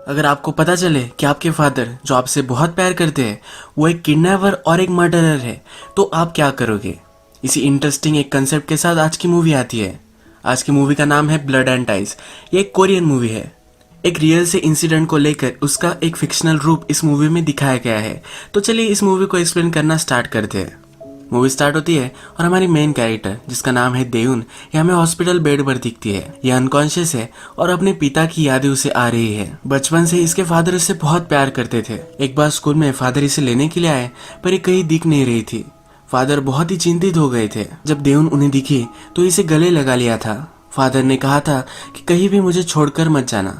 अगर आपको पता चले कि आपके फादर जो आपसे बहुत प्यार करते हैं वो एक किडनैपर और एक मर्डरर है, तो आप क्या करोगे? इसी इंटरेस्टिंग एक कंसेप्ट के साथ आज की मूवी आती है। आज की मूवी का नाम है ब्लड एंड टाइज। ये एक कोरियन मूवी है। एक रियल से इंसिडेंट को लेकर उसका एक फिक्शनल रूप इस मूवी में दिखाया गया है। तो चलिए इस मूवी को एक्सप्लेन करना स्टार्ट करते हैं। मूवी स्टार्ट होती है और हमारी मेन कैरेक्टर जिसका नाम है देउन, ये हमें हॉस्पिटल बेड पर दिखती है। ये अनकॉन्शियस है और अपने पिता की यादें उसे आ रही है। बचपन से इसके फादर इससे बहुत प्यार करते थे। एक बार स्कूल में फादर इसे लेने के लिए आए पर ये कहीं दिख नहीं रही थी। फादर बहुत ही चिंतित हो गए थे। जब देउन उन्हें दिखी तो इसे गले लगा लिया था। फादर ने कहा था कि कहीं भी मुझे छोड़कर मत जाना,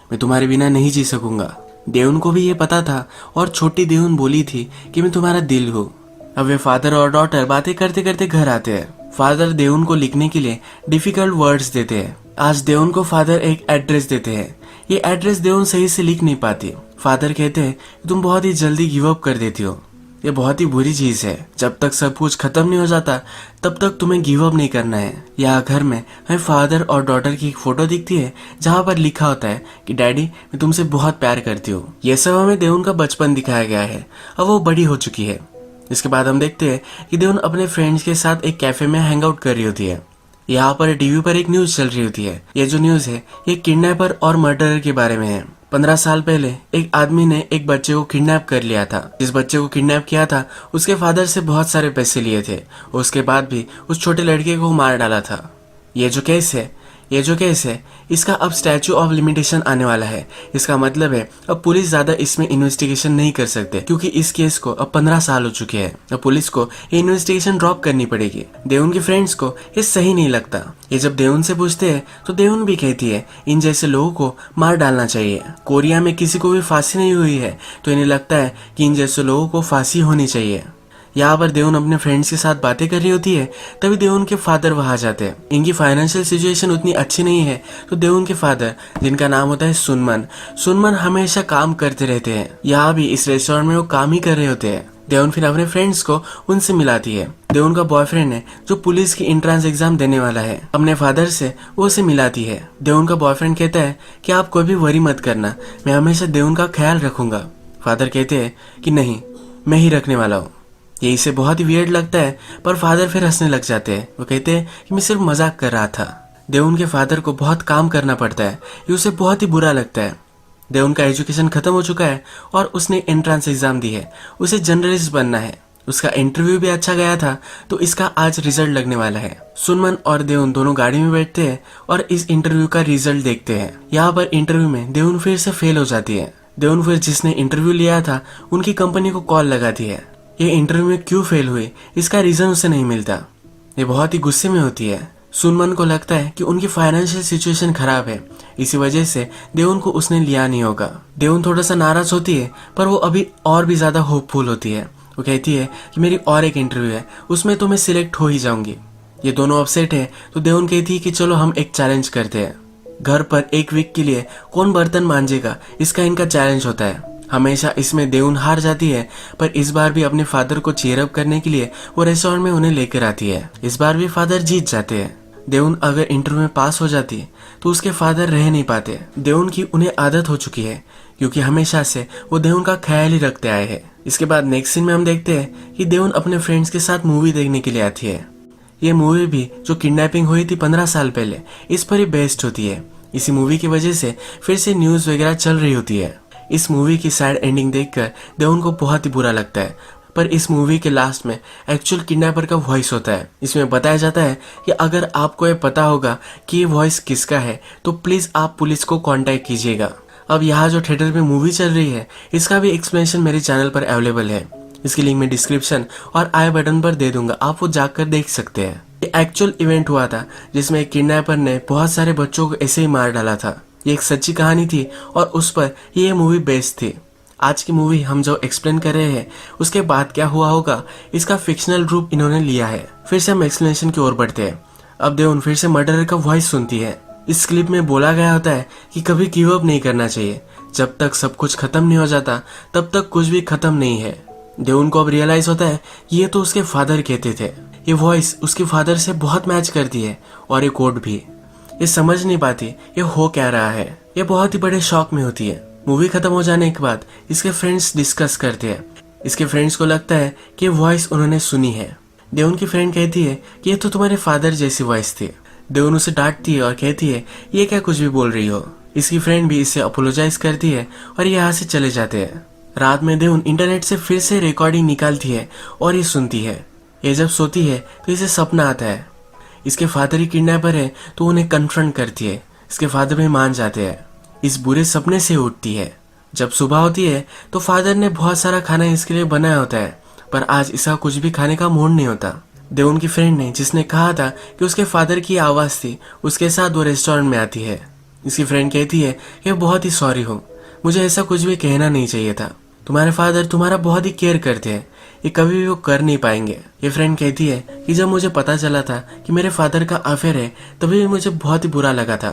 मैं तुम्हारे बिना नहीं जी सकूंगा। देउन को भी ये पता था और छोटी देउन बोली थी कि मैं तुम्हारा दिल हूँ। अब वे फादर और डॉटर बातें करते करते घर आते हैं। फादर देउन को लिखने के लिए डिफिकल्ट वर्ड्स देते हैं। आज देउन को फादर एक एड्रेस देते हैं। ये एड्रेस देउन सही से लिख नहीं पाती। फादर कहते हैं कि तुम बहुत ही जल्दी गिव अप कर देती हो। ये बहुत ही बुरी चीज है। जब तक सब कुछ खत्म नहीं हो जाता तब तक तुम्हें गिव अप नहीं करना है। यहाँ घर में हमें फादर और डॉटर की एक फोटो दिखती है जहाँ पर लिखा होता है कि डैडी मैं तुमसे बहुत प्यार करती हूँ। ये सब हमें देउन का बचपन दिखाया गया है। अब वो बड़ी हो चुकी है। इसके बाद हम देखते हैं कि देउन अपने फ्रेंड्स के साथ एक कैफे में हैंग आउट कर रही होती है। यहाँ पर टीवी पर एक न्यूज चल रही होती है। ये जो न्यूज है ये किडनैपर और मर्डरर के बारे में है। 15 साल पहले एक आदमी ने एक बच्चे को किडनैप कर लिया था। जिस बच्चे को किडनैप किया था उसके फादर से बहुत सारे पैसे लिए थे। उसके बाद भी उस छोटे लड़के को मार डाला था। ये जो केस है इसका अब स्टैचू ऑफ लिमिटेशन आने वाला है। इसका मतलब है अब पुलिस ज्यादा इसमें इन्वेस्टिगेशन नहीं कर सकते क्योंकि इस केस को अब 15 साल हो चुके हैं। अब पुलिस को ये इन्वेस्टिगेशन ड्रॉप करनी पड़ेगी। देउन के फ्रेंड्स को ये सही नहीं लगता। ये जब देउन से पूछते हैं तो देउन भी कहती है इन जैसे लोगों को मार डालना चाहिए। कोरिया में किसी को भी फांसी नहीं हुई है तो इन्हें लगता है कि इन जैसे लोगों को फांसी होनी चाहिए। यहाँ पर देउन अपने फ्रेंड्स के साथ बातें कर रही होती है तभी देउन के फादर वहां जाते हैं। इनकी फाइनेंशियल सिचुएशन उतनी अच्छी नहीं है तो देउन के फादर जिनका नाम होता है सुनमन हमेशा काम करते रहते हैं। यहाँ भी इस रेस्टोरेंट में वो काम ही कर रहे होते हैं। देउन फिर अपने फ्रेंड्स को उनसे मिलाती है। देउन का बॉयफ्रेंड है जो पुलिस की एंट्रेंस एग्जाम देने वाला है। अपने फादर से वो उसे मिलाती है। देउन का बॉयफ्रेंड कहता है कि आप कोई भी वरी मत करना, मैं हमेशा देउन का ख्याल रखूंगा। फादर कहते हैं कि नहीं, मैं ही रखने वाला हूँ। ये इसे बहुत ही वियर्ड लगता है पर फादर फिर हंसने लग जाते हैं। वो कहते हैं कि मैं सिर्फ मजाक कर रहा था। देउन के फादर को बहुत काम करना पड़ता है, ये उसे बहुत ही बुरा लगता है। देउन का एजुकेशन खत्म हो चुका है और उसने एंट्रेंस एग्जाम दी है। उसे जर्नलिस्ट बनना है। उसका इंटरव्यू भी अच्छा गया था तो इसका आज रिजल्ट लगने वाला है। सुनमन और देउन दोनों गाड़ी में बैठते हैं और इस इंटरव्यू का रिजल्ट देखते हैं। यहाँ पर इंटरव्यू में देउन फिर से फेल हो जाती है। देउन फिर जिसने इंटरव्यू लिया था उनकी कंपनी को कॉल लगाती है। ये इंटरव्यू में क्यों फेल हुई इसका रीजन उसे नहीं मिलता। ये बहुत ही गुस्से में होती है। सुनमन को लगता है कि उनकी फाइनेंशियल सिचुएशन खराब है, इसी वजह से देउन को उसने लिया नहीं होगा। देउन थोड़ा सा नाराज होती है पर वो अभी और भी ज्यादा होपफुल होती है। वो कहती है कि मेरी और एक इंटरव्यू है, उसमें तो मैं सिलेक्ट हो ही जाऊंगी। ये दोनों अपसेट है तो देउन कहती है कि चलो हम एक चैलेंज करते हैं। घर पर एक वीक के लिए कौन बर्तन मांजेगा इसका इनका चैलेंज होता है। हमेशा इसमें देउन हार जाती है पर इस बार भी अपने फादर को चीयर अप करने के लिए वो रेस्टोरेंट में उन्हें लेकर आती है। इस बार भी फादर जीत जाते हैं। देउन अगर इंटरव्यू में पास हो जाती है तो उसके फादर रह नहीं पाते। देउन की उन्हें आदत हो चुकी है क्योंकि हमेशा से वो देउन का ख्याल ही रखते आए हैं। इसके बाद नेक्स्ट सीन में हम देखते हैं कि देउन अपने फ्रेंड्स के साथ मूवी देखने के लिए आती है। ये मूवी भी जो किडनैपिंग हुई थी 15 साल पहले इस पर ही बेस्ड होती है। इसी मूवी की वजह से फिर से न्यूज वगैरह चल रही होती है। इस मूवी की सैड एंडिंग देखकर देउन को बहुत ही बुरा लगता है पर इस मूवी के लास्ट में एक्चुअल किडनैपर का वॉइस होता है। इसमें बताया जाता है कि अगर आपको ये पता होगा कि ये वॉइस किसका है तो प्लीज आप पुलिस को कांटेक्ट कीजिएगा। अब यहाँ जो थिएटर में मूवी चल रही है इसका भी एक्सप्लेनेशन मेरे चैनल पर अवेलेबल है। इसकी लिंक मैं डिस्क्रिप्शन और आई बटन पर दे दूंगा, आप वो जाकर देख सकते हैं। ये एक्चुअल इवेंट हुआ था जिसमें एक किडनैपर ने बहुत सारे बच्चों को ऐसे ही मार डाला था। ये एक सच्ची कहानी थी और उस पर ये मूवी बेस्ड थी। आज की मूवी हम जो एक्सप्लेन कर रहे हैं उसके बाद क्या हुआ होगा इसका फिक्शनल रूप इन्होंने लिया है। फिर से हम एक्सप्लेनेशन की ओर बढ़ते हैं। अब देउन फिर से मर्डरर का वॉइस सुनती है। इस क्लिप में बोला गया होता है कि कभी गिव अप नहीं करना चाहिए। जब तक सब कुछ खत्म नहीं हो जाता तब तक कुछ भी खत्म नहीं है। देउन को अब रियलाइज होता है कि ये तो उसके फादर कहते थे। ये वॉइस उसके फादर से बहुत मैच करती है और ये कोड भी। ये समझ नहीं पाती ये हो क्या रहा है। ये बहुत ही बड़े शॉक में होती है। मूवी खत्म हो जाने के बाद इसके फ्रेंड्स डिस्कस करते हैं। इसके फ्रेंड्स को लगता है कि वॉइस उन्होंने सुनी है। देवन की फ्रेंड कहती है कि ये तो तुम्हारे फादर जैसी वॉइस थी। देवन उसे डांटती है और कहती है ये क्या कुछ भी बोल रही हो। इसकी फ्रेंड भी इससे अपोलोजाइज करती है और ये यहाँ से चले जाते हैं। रात में देवन इंटरनेट से फिर से रिकॉर्डिंग निकालती है और ये सुनती है। ये जब सोती है तो इसे सपना आता है। इसके फादर ही किडनैपर है तो उन्हें कन्फ्रंट करती है। इसके फादर भी मान जाते हैं। इस बुरे सपने से उठती है। जब सुबह होती है तो फादर ने बहुत सारा खाना इसके लिए बनाया होता है, पर आज इसका कुछ भी खाने का मूड नहीं होता। देवन की फ्रेंड ने जिसने कहा था कि उसके फादर की आवाज थी, उसके साथ वो रेस्टोरेंट में आती है। इसकी फ्रेंड कहती है कि बहुत ही सॉरी हो, मुझे ऐसा कुछ भी कहना नहीं चाहिए था। तुम्हारे फादर तुम्हारा बहुत ही केयर करते हैं, ये कभी भी वो कर नहीं पाएंगे। ये फ्रेंड कहती है कि जब मुझे पता चला था कि मेरे फादर का अफेयर है तभी भी मुझे बहुत ही बुरा लगा था।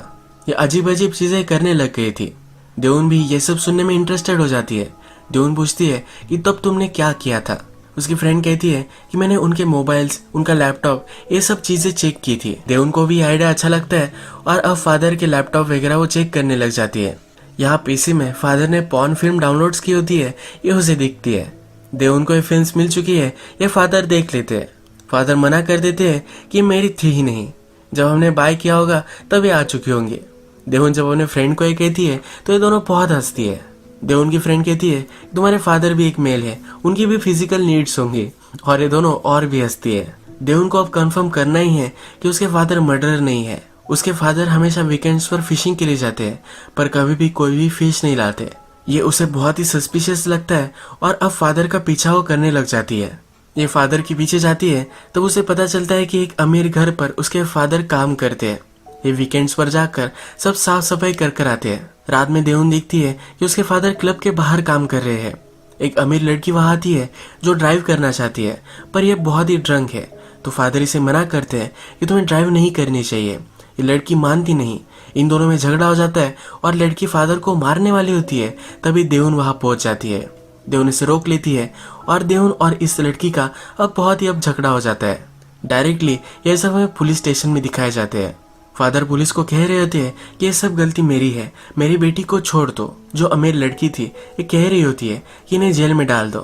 ये अजीब अजीब चीजें करने लग गई थी। देवन भी ये सब सुनने में इंटरेस्टेड हो जाती है। देवन पूछती है कि तब तुमने क्या किया था। उसकी फ्रेंड कहती है कि मैंने उनके मोबाइल्स, उनका लैपटॉप, ये सब चीजें चेक की थी। देवन को भी आइडिया अच्छा लगता है और अब फादर के लैपटॉप वगैरह वो चेक करने लग जाती है। यहाँ पीसी में फादर ने पॉर्न फिल्म डाउनलोड्स की होती है, ये उसे दिखती है। देवन को ये फिल्म मिल चुकी है, ये फादर देख लेते हैं। फादर मना कर देते हैं कि ये मेरी थी ही नहीं, जब हमने बाय किया होगा तब ये आ चुकी होंगी। देवन जब अपने फ्रेंड को ये कहती है तो ये दोनों बहुत हंसती है। देवन की फ्रेंड कहती है तुम्हारे फादर भी एक मेल है, उनकी भी फिजिकल नीड्स होंगी, और ये दोनों और भी हंसती है। देवन को अब कंफर्म करना ही है कि उसके फादर मर्डरर नहीं है। उसके फादर हमेशा वीकेंड्स पर फिशिंग के लिए जाते हैं, पर कभी भी कोई भी फिश नहीं लाते। ये उसे बहुत ही सस्पिशियस लगता है और अब फादर का पीछा वो करने लग जाती है। ये फादर के पीछे जाती है तब उसे पता चलता है कि एक अमीर घर पर उसके फादर काम करते हैं। ये वीकेंड्स पर जाकर सब साफ सफाई कर कर आते हैं। रात में देवन देखती है कि उसके फादर क्लब के बाहर काम कर रहे हैं। एक अमीर लड़की वहां आती है जो ड्राइव करना चाहती है, पर यह बहुत ही ड्रंक है, तो फादर इसे मना करते हैं कि तुम्हें ड्राइव नहीं करनी चाहिए। ये लड़की मानती नहीं। इन दोनों में झगड़ा हो जाता है और लड़की फादर को मारने वाली होती है, तभी देवन वहां पहुंच जाती है। देवन इसे रोक लेती है और देवन और इस लड़की का अब बहुत ही झगड़ा हो जाता है। डायरेक्टली यह सब हमें पुलिस स्टेशन में दिखाए जाते हैं। फादर पुलिस को कह रहे होते हैं कि ये सब गलती मेरी है, मेरी बेटी को छोड़ दो। जो अमीर लड़की थी ये कह रही होती है कि इन्हें जेल में डाल दो,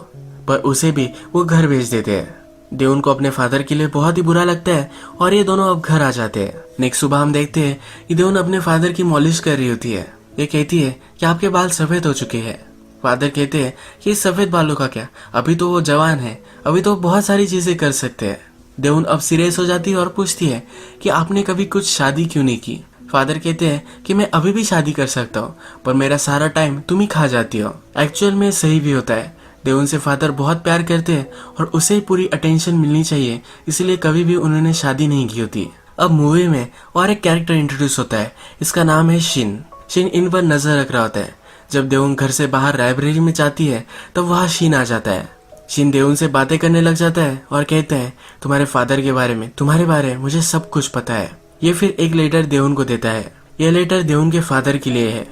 पर उसे भी वो घर भेज देते हैं। देवन को अपने फादर के लिए बहुत ही बुरा लगता है और ये दोनों अब घर आ जाते हैं। नेक्स्ट सुबह हम देखते हैं कि देवन अपने फादर की मॉलिश कर रही होती है। ये कहती है कि आपके बाल सफेद हो चुके हैं। फादर कहते हैं कि इस सफेद बालों का क्या, अभी तो वो जवान है, अभी तो बहुत सारी चीजें कर सकते हैं। देवन अब सीरियस हो जाती है और पूछती है कि आपने कभी कुछ शादी क्यों नहीं की। फादर कहते हैं कि मैं अभी भी शादी कर सकता हूँ, पर मेरा सारा टाइम तुम ही खा जाती हो। एक्चुअल में सही भी होता है। देवन से फादर बहुत प्यार करते हैं और उसे ही पूरी अटेंशन मिलनी चाहिए, इसलिए कभी भी उन्होंने शादी नहीं की होती। अब मूवी में और एक कैरेक्टर इंट्रोड्यूस होता है, इसका नाम है शिन। शिन इन पर नजर रख रहा होता है। जब देवन घर से बाहर लाइब्रेरी में जाती है तब वहाँ शिन आ जाता है। शिन देवन से बातें करने लग जाता है और कहता है तुम्हारे फादर के बारे में, तुम्हारे बारे में मुझे सब कुछ पता है। ये फिर एक लेटर देवन को देता है। यह लेटर देवन के फादर के लिए है।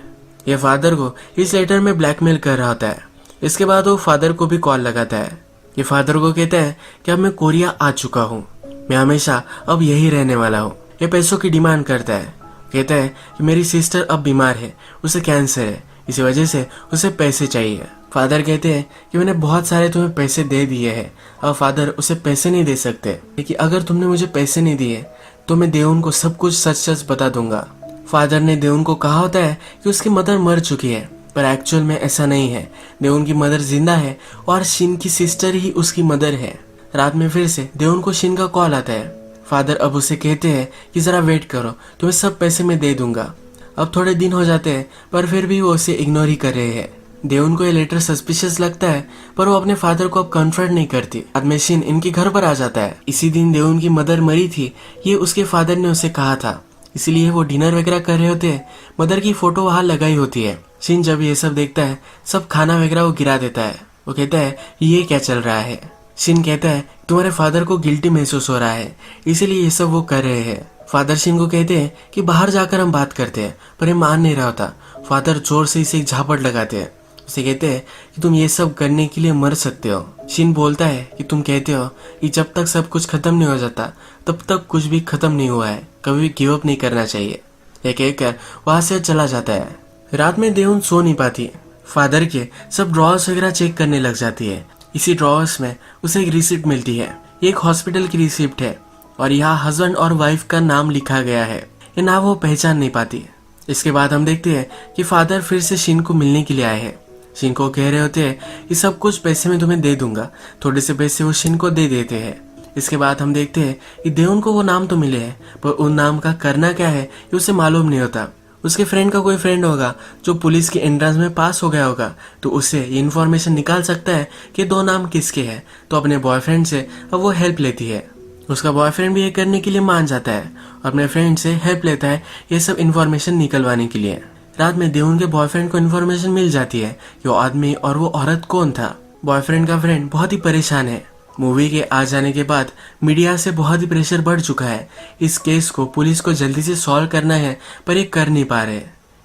यह फादर को इस लेटर में ब्लैकमेल कर रहा होता है। इसके बाद वो फादर को भी कॉल लगाता है। ये फादर को कहता है कि अब मैं कोरिया आ चुका हूँ, मैं हमेशा अब यही रहने वाला हूँ। ये पैसों की डिमांड करता है। कहता है कि मेरी सिस्टर अब बीमार है, उसे कैंसर है, इसी वजह से उसे पैसे चाहिए। फादर कहते हैं कि मैंने बहुत सारे तुम्हें पैसे दे दिए हैं, अब फादर उसे पैसे नहीं दे सकते, लेकिन अगर तुमने मुझे पैसे नहीं दिए तो मैं देवन को सब कुछ सच सच बता दूंगा। फादर ने देवन को कहा होता है कि उसकी मदर मर चुकी है, पर एक्चुअल में ऐसा नहीं है। देवन की मदर जिंदा है और शिन की सिस्टर ही उसकी मदर है। रात में फिर से देवन को शिन का कॉल आता है। फादर अब उसे कहते हैं कि जरा वेट करो, तुम्हें सब पैसे मैं दे दूंगा। अब थोड़े दिन हो जाते हैं पर फिर भी वो उसे इग्नोर ही कर रहे हैं। देवन को ये लेटर सस्पिशियस लगता है, पर वो अपने फादर को अब कन्फर्ट नहीं करती। बाद में शिन इनके घर पर आ जाता है। इसी दिन देवन की मदर मरी थी, ये उसके फादर ने उसे कहा था, इसलिए वो डिनर वगैरह कर रहे होते हैं। मदर की फोटो वहां लगाई होती है। शिन जब ये सब देखता है, सब खाना वगैरह वो गिरा देता है। वो कहता है ये क्या चल रहा है। शिन कहता है तुम्हारे फादर को गिल्टी महसूस हो रहा है, इसीलिए ये सब वो कर रहे हैं। फादर शिन को कहते हैं कि बाहर जाकर हम बात करते हैं, पर ये मान नहीं रहा होता। फादर जोर से इसे एक झापट लगाते हैं। उसे कहते हैं कि तुम ये सब करने के लिए मर सकते हो। शिन बोलता है कि तुम कहते हो कि जब तक सब कुछ खत्म नहीं हो जाता तब तक कुछ भी खत्म नहीं हुआ है, कभी भी गिव अप नहीं करना चाहिए। यह कहकर वहां से चला जाता है। रात में देवन सो नहीं पाती। फादर के सब ड्रॉर्स वगैरह चेक करने लग जाती है। इसी ड्रॉर्स में उसे एक रिसिप्ट मिलती है। ये एक हॉस्पिटल की रिसिप्ट है और यहाँ हस्बैंड और वाइफ का नाम लिखा गया है। ये नाम वो पहचान नहीं पाती। इसके बाद हम देखते हैं कि फादर फिर से शिन को मिलने के लिए आए हैं। शिन को कह रहे होते हैं कि सब कुछ पैसे में तुम्हें दे दूंगा। थोड़े से पैसे वो शिन को दे देते हैं। इसके बाद हम देखते हैं कि देवुन को वो नाम तो मिले हैं, पर उन नाम का करना क्या है ये उसे मालूम नहीं होता। उसके फ्रेंड का कोई फ्रेंड होगा जो पुलिस की एंट्रेंस में पास हो गया होगा, तो उससे ये इन्फॉर्मेशन निकाल सकता है कि 2 नाम किसके हैं। तो अपने बॉयफ्रेंड से अब वो हेल्प लेती है। उसका बॉयफ्रेंड भी ये करने के लिए मान जाता है और अपने फ्रेंड से हेल्प लेता है ये सब इन्फॉर्मेशन निकलवाने के लिए। रात में देवुन के बॉयफ्रेंड को इन्फॉर्मेशन मिल जाती है कि वो आदमी और वो औरत कौन था। बॉयफ्रेंड का फ्रेंड बहुत ही परेशान है। मूवी के आ जाने के बाद मीडिया से बहुत ही प्रेशर बढ़ चुका है। इस केस को पुलिस को जल्दी से सॉल्व करना है, पर ये कर नहीं पा रहे।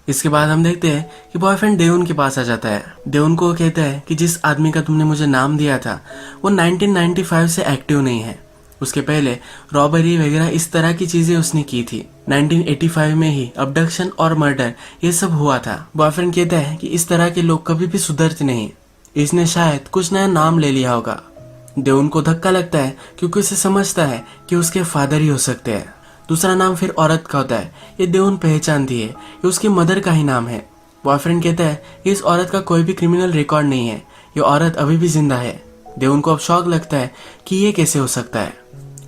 इसके बाद हम देखते हैं कि बॉयफ्रेंड देवुन के पास आ जाता है। देवुन को कहता है कि जिस आदमी का तुमने मुझे नाम दिया था वो 1995 से एक्टिव नहीं है। उसके पहले रॉबरी वगैरह इस तरह की चीजें उसने की थी। 1985 में ही अबडक्शन और मर्डर ये सब हुआ था। बॉयफ्रेंड कहता है कि इस तरह के लोग कभी भी सुधरते नहीं, इसने शायद कुछ नया नाम ले लिया होगा। देवुन को धक्का लगता है क्योंकि उसे समझता है कि उसके फादर ही हो सकते हैं। दूसरा नाम फिर औरत का होता है। ये देवुन पहचानती है, ये उसकी मदर का ही नाम है। बॉयफ्रेंड कहता है कि इस औरत का कोई भी क्रिमिनल रिकॉर्ड नहीं है, ये औरत अभी भी जिंदा है। देवुन को अब शौक लगता है कि ये कैसे हो सकता है।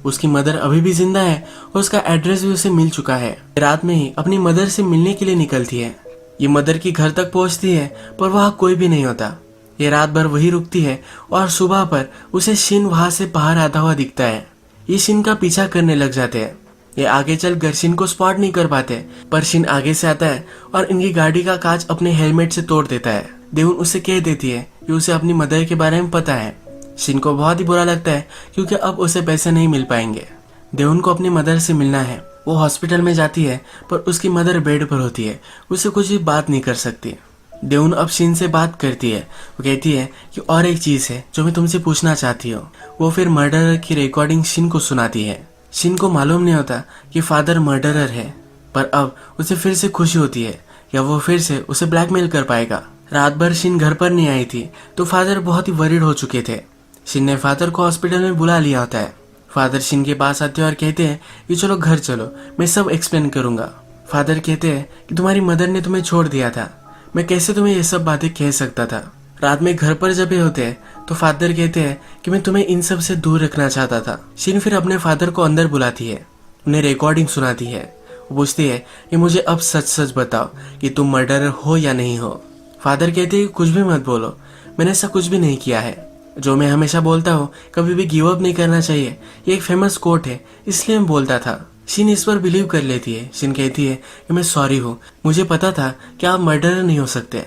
उसकी मदर अभी भी जिंदा है और उसका एड्रेस भी उसे मिल चुका है। रात में ही अपनी मदर से मिलने के लिए निकलती है। ये मदर की घर तक पहुंचती है, पर वहाँ कोई भी नहीं होता। ये रात भर वही रुकती है और सुबह पर उसे शिन वहां से बाहर आता हुआ दिखता है। ये शिन का पीछा करने लग जाते हैं। ये आगे चलकर शिन को स्पॉट नहीं कर पाते, पर शिन आगे से आता है और इनकी गाड़ी का कांच अपने हेलमेट से तोड़ देता है। देवुन उसे कह देती है कि उसे अपनी मदर के बारे में पता है। शिन को बहुत ही बुरा लगता है क्योंकि अब उसे पैसे नहीं मिल पाएंगे। देवुन को अपनी मदर से मिलना है। वो हॉस्पिटल में जाती है, पर उसकी मदर बेड पर होती है, उसे कुछ भी बात नहीं कर सकती। देवुन अब शिन से बात करती है। वो कहती है कि और एक चीज है जो मैं तुमसे पूछना चाहती हूँ। वो फिर मर्डरर की रिकॉर्डिंग शिन को सुनाती है। शिन को मालूम नहीं होता कि फादर मर्डरर है, पर अब उसे फिर से खुशी होती है या वो फिर से उसे ब्लैकमेल कर पाएगा। रात भर शिन घर पर नहीं आई थी, तो फादर बहुत ही वरीड हो चुके थे। शिन ने फादर को हॉस्पिटल में बुला लिया होता है। फादर शिन के पास आते हैं और कहते हैं कि चलो घर चलो, मैं सब एक्सप्लेन करूंगा। फादर कहते हैं कि तुम्हारी मदर ने तुम्हें छोड़ दिया था, मैं कैसे तुम्हें ये सब बातें कह सकता था। रात में घर पर जब ये होते हैं तो फादर कहते हैं कि मैं तुम्हें इन सब से दूर रखना चाहता था। शिन फिर अपने फादर को अंदर बुलाती है, उन्हें रिकॉर्डिंग सुनाती है। वो पूछती है कि मुझे अब सच सच बताओ कि तुम मर्डरर हो या नहीं हो। फादर कहते हैं कि कुछ भी मत बोलो, मैंने ऐसा कुछ भी नहीं किया है। जो मैं हमेशा बोलता हूँ, कभी भी गिव अप नहीं करना चाहिए, ये एक फेमस कोट है, इसलिए मैं बोलता था। शिन इस पर बिलीव कर लेती है। शिन कहती है कि मैं सॉरी हूँ, मुझे पता था कि आप मर्डरर नहीं हो सकते।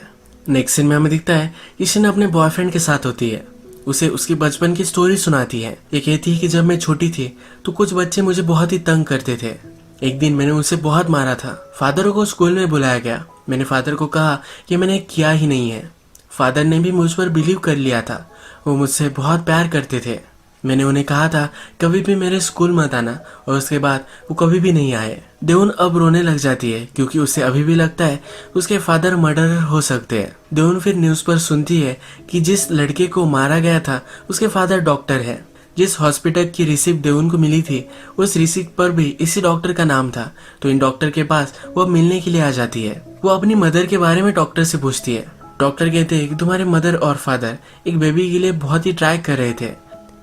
नेक्स्ट सीन में हमें दिखता है कि शिन अपने बॉयफ्रेंड के साथ होती है। उसे उसकी बचपन की स्टोरी सुनाती है। ये कहती है कि जब मैं छोटी थी तो कुछ बच्चे मुझे बहुत ही तंग करते थे। एक दिन मैंने उसे बहुत मारा था। फादर को स्कूल में बुलाया गया। मैंने फादर को कहा कि मैंने किया ही नहीं है। फादर ने भी मुझ पर बिलीव कर लिया था। वो मुझसे बहुत प्यार करते थे। मैंने उन्हें कहा था कभी भी मेरे स्कूल मत आना, और उसके बाद वो कभी भी नहीं आए। देवुन अब रोने लग जाती है क्योंकि उसे अभी भी लगता है उसके फादर मर्डरर हो सकते हैं। देवुन फिर न्यूज पर सुनती है कि जिस लड़के को मारा गया था उसके फादर डॉक्टर है। जिस हॉस्पिटल की रिसिप्ट देवुन को मिली थी उस रिसिप्ट पर भी इसी डॉक्टर का नाम था। तो इन डॉक्टर के पास वो मिलने के लिए आ जाती है। वो अपनी मदर के बारे में डॉक्टर से पूछती है। डॉक्टर कहते हैं कि तुम्हारे मदर और फादर एक बेबी के लिए बहुत ही ट्राई कर रहे थे।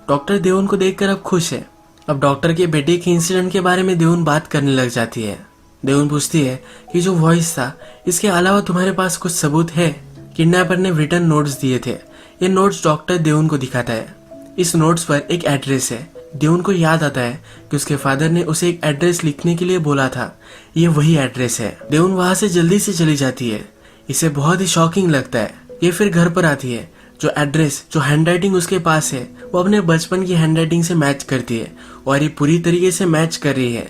डॉक्टर देवुन को देखकर अब खुश है। अब डॉक्टर के बेटे के इंसिडेंट के बारे में देवुन बात करने लग जाती है। देवुन पूछती है कि जो वॉइस था, इसके अलावा तुम्हारे पास कुछ सबूत है? किडनैपर ने रिटर्न नोट्स दिए थे। ये नोट्स डॉक्टर देवुन को दिखाता है। इस नोट्स पर एक एड्रेस है। देवुन को याद आता है कि उसके फादर ने उसे एक एड्रेस लिखने के लिए बोला था। ये वही एड्रेस है। देवुन वहां से जल्दी से चली जाती है। इसे बहुत ही शॉकिंग लगता है। ये फिर घर पर आती है। जो एड्रेस, जो हैंडराइटिंग उसके पास है, वो अपने बचपन की हैंडराइटिंग से मैच करती है और ये पूरी तरीके से मैच कर रही है।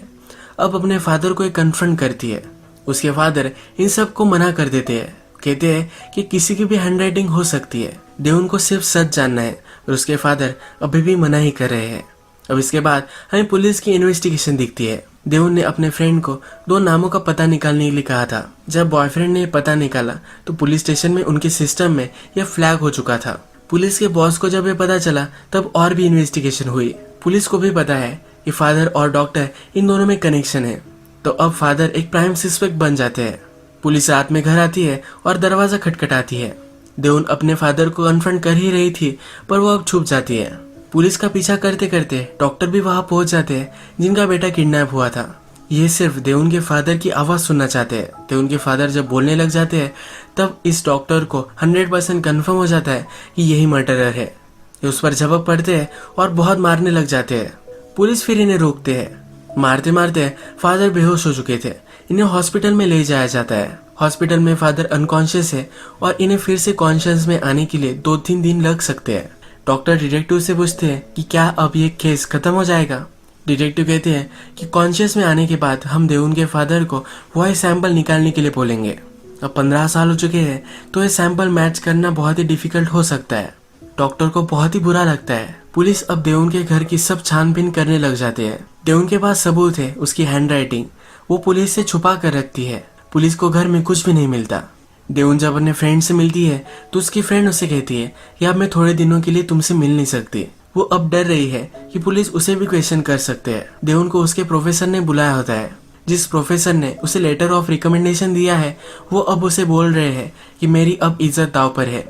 अब अपने फादर को कन्फ्रंट करती है। उसके फादर इन सब को मना कर देते हैं। कहते हैं कि किसी की भी हैंडराइटिंग हो सकती है, देवुन को सिर्फ सच जानना है, और उसके फादर अभी भी मना ही कर रहे हैं। अब इसके बाद हमें पुलिस की इन्वेस्टिगेशन दिखती है। देवन ने अपने फ्रेंड को 2 नामों का पता निकालने के लिए कहा था। जब बॉयफ्रेंड ने ये पता निकाला तो पुलिस स्टेशन में उनके सिस्टम में यह फ्लैग हो चुका था। पुलिस के बॉस को जब ये पता चला तब और भी इन्वेस्टिगेशन हुई। पुलिस को भी पता है कि फादर और डॉक्टर इन दोनों में कनेक्शन है, तो अब फादर एक प्राइम सस्पेक्ट बन जाते हैं। पुलिस रात में घर आती है और दरवाजा खटखटाती है। देवन अपने फादर को कन्फ्रंट कर ही रही थी पर वो अब छुप जाती है। पुलिस का पीछा करते करते डॉक्टर भी वहां पहुंच जाते हैं जिनका बेटा किडनैप हुआ था। ये सिर्फ देवन के फादर की आवाज सुनना चाहते हैं। देवन के फादर जब बोलने लग जाते हैं तब इस डॉक्टर को 100% कन्फर्म हो जाता है कि यही मर्डरर है। ये उस पर झपक पड़ते हैं और बहुत मारने लग जाते हैं। पुलिस फिर इन्हें रोकते हैं। मारते मारते फादर बेहोश हो चुके थे। इन्हें हॉस्पिटल में ले जाया जाता है। हॉस्पिटल में फादर अनकॉन्शियस है और इन्हें फिर से कॉन्शियस में आने के लिए 2-3 दिन लग सकते हैं। डॉक्टर डिटेक्टिव से पूछते हैं कि क्या अब ये केस खत्म हो जाएगा। डिटेक्टिव कहते हैं कि कॉन्शियस में आने के बाद हम देवन के फादर को वॉइस सैंपल निकालने के लिए बोलेंगे। अब 15 साल हो चुके हैं तो ये सैंपल मैच करना बहुत ही डिफिकल्ट हो सकता है। डॉक्टर को बहुत ही बुरा लगता है। पुलिस अब देवन के घर की सब छानबीन करने लग जाते हैं। देवन के पास सबूत है, उसकी हैंडराइटिंग वो पुलिस से छुपा कर रखती है। पुलिस को घर में कुछ भी नहीं मिलता। देवन जब अपने फ्रेंड से मिलती है तो उसकी फ्रेंड उसे कहती है कि अब मैं थोड़े दिनों के लिए तुमसे मिल नहीं सकती। वो अब डर रही है कि पुलिस उसे भी क्वेश्चन कर सकते हैं। देवन को उसके प्रोफेसर ने बुलाया होता है। जिस प्रोफेसर ने उसे लेटर ऑफ रिकमेंडेशन दिया है वो अब उसे बोल रहे हैं कि मेरी अब इज्जत दांव पर है।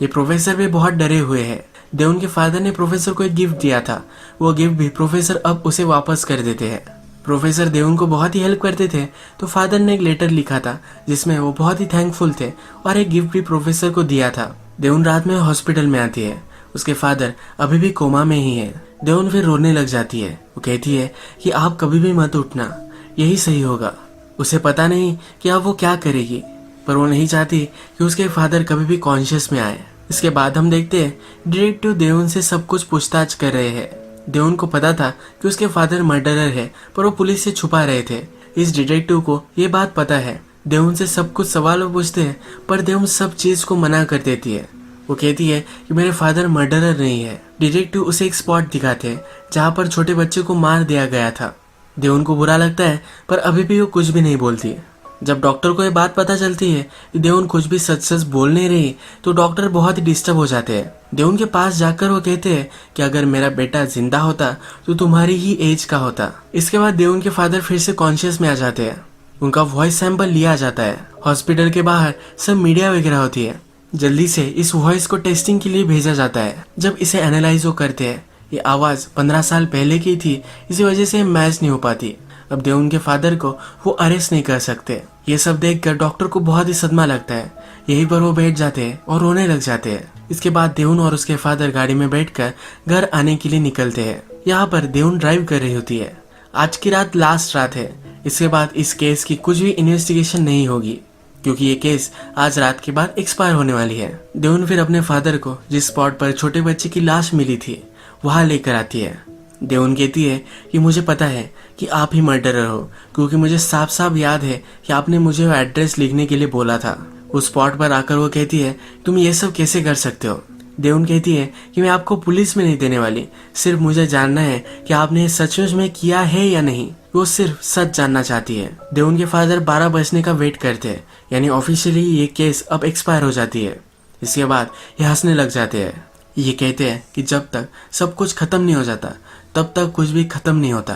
ये प्रोफेसर भी बहुत डरे हुए हैं। देवन के फादर ने प्रोफेसर को एक गिफ्ट दिया था, वो गिफ्ट भी प्रोफेसर अब उसे वापस कर देते हैं। प्रोफेसर देवन को बहुत ही हेल्प करते थे तो फादर ने एक लेटर लिखा था जिसमें वो बहुत ही थैंकफुल थे और एक गिफ्ट भी प्रोफेसर को दिया था। देवन रात में हॉस्पिटल में आती है। उसके फादर अभी भी कोमा में ही है। देवन फिर रोने लग जाती है। वो कहती है कि आप कभी भी मत उठना, यही सही होगा। उसे पता नहीं कि अब वो क्या करेगी, पर वो नहीं चाहती कि उसके फादर कभी भी कॉन्शियस में आए। इसके बाद हम देखते हैं डिटेक्टिव देवन से सब कुछ पूछताछ कर रहे हैं। देवन को पता था कि उसके फादर मर्डरर है पर वो पुलिस से छुपा रहे थे। इस डिटेक्टिव को ये बात पता है। देवन से सब कुछ सवाल पूछते हैं पर देवन सब चीज को मना कर देती है। वो कहती है कि मेरे फादर मर्डरर नहीं है। डिटेक्टिव उसे एक स्पॉट दिखाते हैं जहाँ पर छोटे बच्चे को मार दिया गया था। देवन को बुरा लगता है पर अभी भी वो कुछ भी नहीं बोलती। जब डॉक्टर को ये बात पता चलती है कि देवन कुछ भी सच सच बोल नहीं रही तो डॉक्टर बहुत ही डिस्टर्ब हो जाते हैं। देवन के पास जाकर वो कहते हैं कि अगर मेरा बेटा जिंदा होता तो तुम्हारी ही एज का होता। इसके बाद देवन के फादर फिर से कॉन्शियस में आ जाते हैं। उनका वॉइस सैंपल लिया जाता है। हॉस्पिटल के बाहर सब मीडिया वगैरह होती है। जल्दी से इस वॉइस को टेस्टिंग के लिए भेजा जाता है। जब इसे एनालाइज वो करते हैं, ये आवाज 15 साल पहले की थी, इसी वजह से मैच नहीं हो पाती। अब देवन के फादर को वो अरेस्ट नहीं कर सकते। ये सब देखकर डॉक्टर को बहुत ही सदमा लगता है। यहीं पर वो बैठ जाते हैं और रोने लग जाते हैं। इसके बाद देवन और उसके फादर गाड़ी में बैठकर घर आने के लिए निकलते हैं। यहाँ पर देवन ड्राइव कर रही होती है। आज की रात लास्ट रात है। इसके बाद इस केस की कुछ भी इन्वेस्टिगेशन नहीं होगी क्योंकि ये केस आज रात के बाद एक्सपायर होने वाली है। देवन फिर अपने फादर को जिस स्पॉट पर छोटे बच्चे की लाश मिली थी वहां लेकर आती है। देवन कहती है कि मुझे पता है कि आप ही मर्डरर हो क्योंकि मुझे साफ साफ याद है कि आपने मुझे वो एड्रेस लिखने के लिए बोला था। उस स्पॉट पर आकर वो कहती है तुम ये सब कैसे कर सकते हो। देवन कहती है कि मैं आपको पुलिस में नहीं देने वाली, सिर्फ मुझे जानना है कि आपने सचमुच में किया है या नहीं। वो सिर्फ सच जानना चाहती है। देवन के फादर 12 बजने का वेट करते हैं, यानी ऑफिशियली ये केस अब एक्सपायर हो जाती है। इसके बाद ये हंसने लग जाते हैं। ये कहते हैं कि जब तक सब कुछ खत्म नहीं हो जाता तब तक कुछ भी खत्म नहीं होता।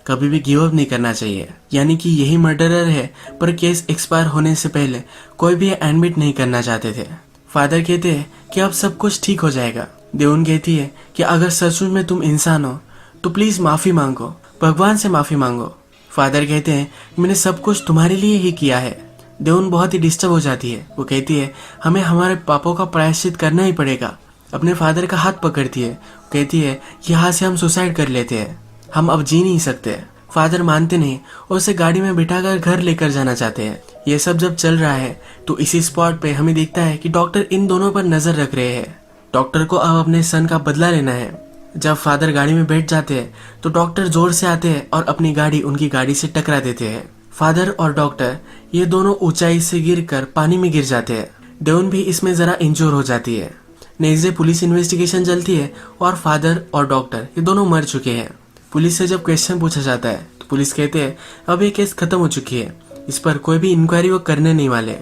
कभी भी गिव अप नहीं करना चाहिए। यानी कि यही मर्डरर है पर केस एक्सपायर होने से पहले कोई भी एडमिट नहीं करना चाहते थे। फादर कहते हैं कि अब सब कुछ ठीक हो जाएगा। देवन कहती है कि अगर सचमुच में तुम इंसान हो तो प्लीज माफी मांगो, भगवान से माफी मांगो। फादर कहते हैं मैंने सब कुछ तुम्हारे लिए ही किया है। देवन बहुत ही डिस्टर्ब हो जाती है। वो कहती है हमें हमारे पापों का प्रायश्चित करना ही पड़ेगा। अपने फादर का हाथ पकड़ती है। कहती है यहाँ से हम सुसाइड कर लेते हैं, हम अब जी नहीं सकते। फादर मानते नहीं और उसे गाड़ी में बिठाकर घर लेकर जाना चाहते हैं। ये सब जब चल रहा है तो इसी स्पॉट पे हमें दिखता है कि डॉक्टर इन दोनों पर नजर रख रहे हैं। डॉक्टर को अब अपने सन का बदला लेना है। जब फादर गाड़ी में बैठ जाते हैं तो डॉक्टर जोर से आते हैं और अपनी गाड़ी उनकी गाड़ी से टकरा देते हैं। फादर और डॉक्टर ये दोनों ऊंचाई से गिरकर पानी में गिर जाते हैं। देवन भी इसमें जरा इंजोर हो जाती है। नेक्स्ट डे पुलिस इन्वेस्टिगेशन चलती है और फादर और डॉक्टर ये दोनों मर चुके हैं। पुलिस से जब क्वेश्चन पूछा जाता है तो पुलिस कहते हैं अब ये केस खत्म हो चुकी है, इस पर कोई भी इंक्वायरी वो करने नहीं वाले।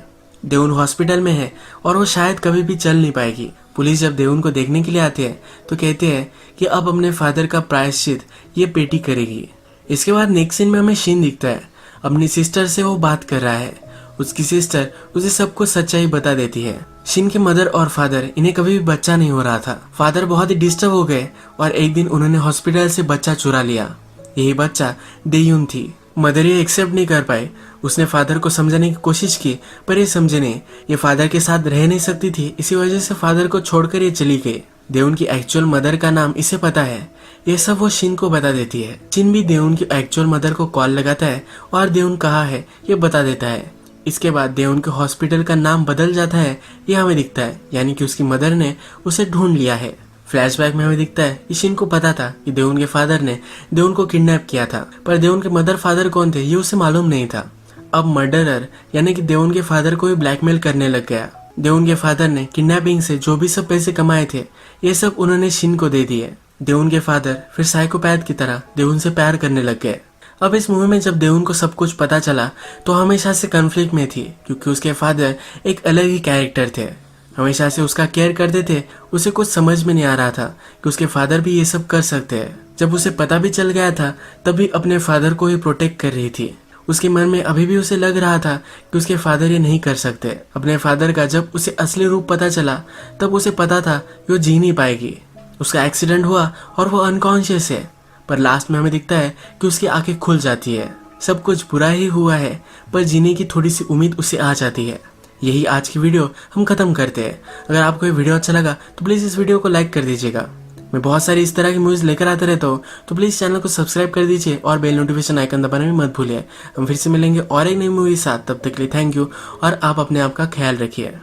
देउन हॉस्पिटल में है और वो शायद कभी भी चल नहीं पाएगी। पुलिस जब देउन को देखने के लिए आते हैं तो कहते हैं कि अब अपने फादर का प्रायश्चित ये बेटी करेगी। इसके बाद नेक्स्ट सीन में हमें शिन दिखता है, अपनी सिस्टर से वो बात कर रहा है। उसकी सिस्टर उसे सब कुछ सच्चाई बता देती है। शिन के मदर और फादर इन्हें कभी भी बच्चा नहीं हो रहा था। फादर बहुत ही डिस्टर्ब हो गए और एक दिन उन्होंने हॉस्पिटल से बच्चा चुरा लिया। यही बच्चा देयुन थी। मदर ये एक्सेप्ट नहीं कर पाई। उसने फादर को समझाने की कोशिश की पर ये समझे नहीं। ये फादर के साथ रह नहीं सकती थी, इसी वजह से फादर को छोड़कर ये चली गई। देउन की एक्चुअल मदर का नाम इसे पता है। ये सब वो शिन को बता देती है। शिन भी देउन की एक्चुअल मदर को कॉल लगाता है और देउन कहाँ है ये बता देता है। इसके बाद देउन के हॉस्पिटल का नाम बदल जाता है, ये हमें दिखता है, यानी कि उसकी मदर ने उसे ढूंढ लिया है। फ्लैशबैक में हमें दिखता है कि शिन को पता था कि देउन के फादर ने देउन को किडनैप किया था, पर देउन के मदर फादर कौन थे ये उसे मालूम नहीं था। अब मर्डरर यानी कि देउन के फादर को भी ब्लैकमेल करने लग गया। देउन के फादर ने किडनैपिंग से जो भी सब पैसे कमाए थे ये सब उन्होंने शिन को दे दिए। देउन के फादर फिर साइकोपैथ की तरह देउन से प्यार करने लग गए। अब इस मूवी में जब देउन को सब कुछ पता चला तो हमेशा से कन्फ्लिक्ट में थी, क्योंकि उसके फादर एक अलग ही कैरेक्टर थे। हमेशा से उसका केयर करते थे। उसे कुछ समझ में नहीं आ रहा था कि उसके फादर भी ये सब कर सकते हैं। जब उसे पता भी चल गया था तब भी अपने फादर को ही प्रोटेक्ट कर रही थी। उसके मन में अभी भी उसे लग रहा था कि उसके फादर ये नहीं कर सकते। अपने फादर का जब उसे असली रूप पता चला तब उसे पता था कि वो जी नहीं पाएगी। उसका एक्सीडेंट हुआ और वो अनकॉन्शियस है, पर लास्ट में हमें दिखता है कि उसकी आंखें खुल जाती है। सब कुछ बुरा ही हुआ है पर जीने की थोड़ी सी उम्मीद उसे आ जाती है। यही आज की वीडियो हम खत्म करते हैं। अगर आपको ये वीडियो अच्छा लगा तो प्लीज़ इस वीडियो को लाइक कर दीजिएगा। मैं बहुत सारी इस तरह की मूवीज लेकर आता रहता हूँ, तो प्लीज़ चैनल को सब्सक्राइब कर दीजिए और बेल नोटिफिकेशन आइकन दबाना भी मत भूलिए। हम फिर से मिलेंगे और एक नई मूवी के साथ। तब तक के लिए थैंक यू और आप अपने आप का ख्याल रखिए।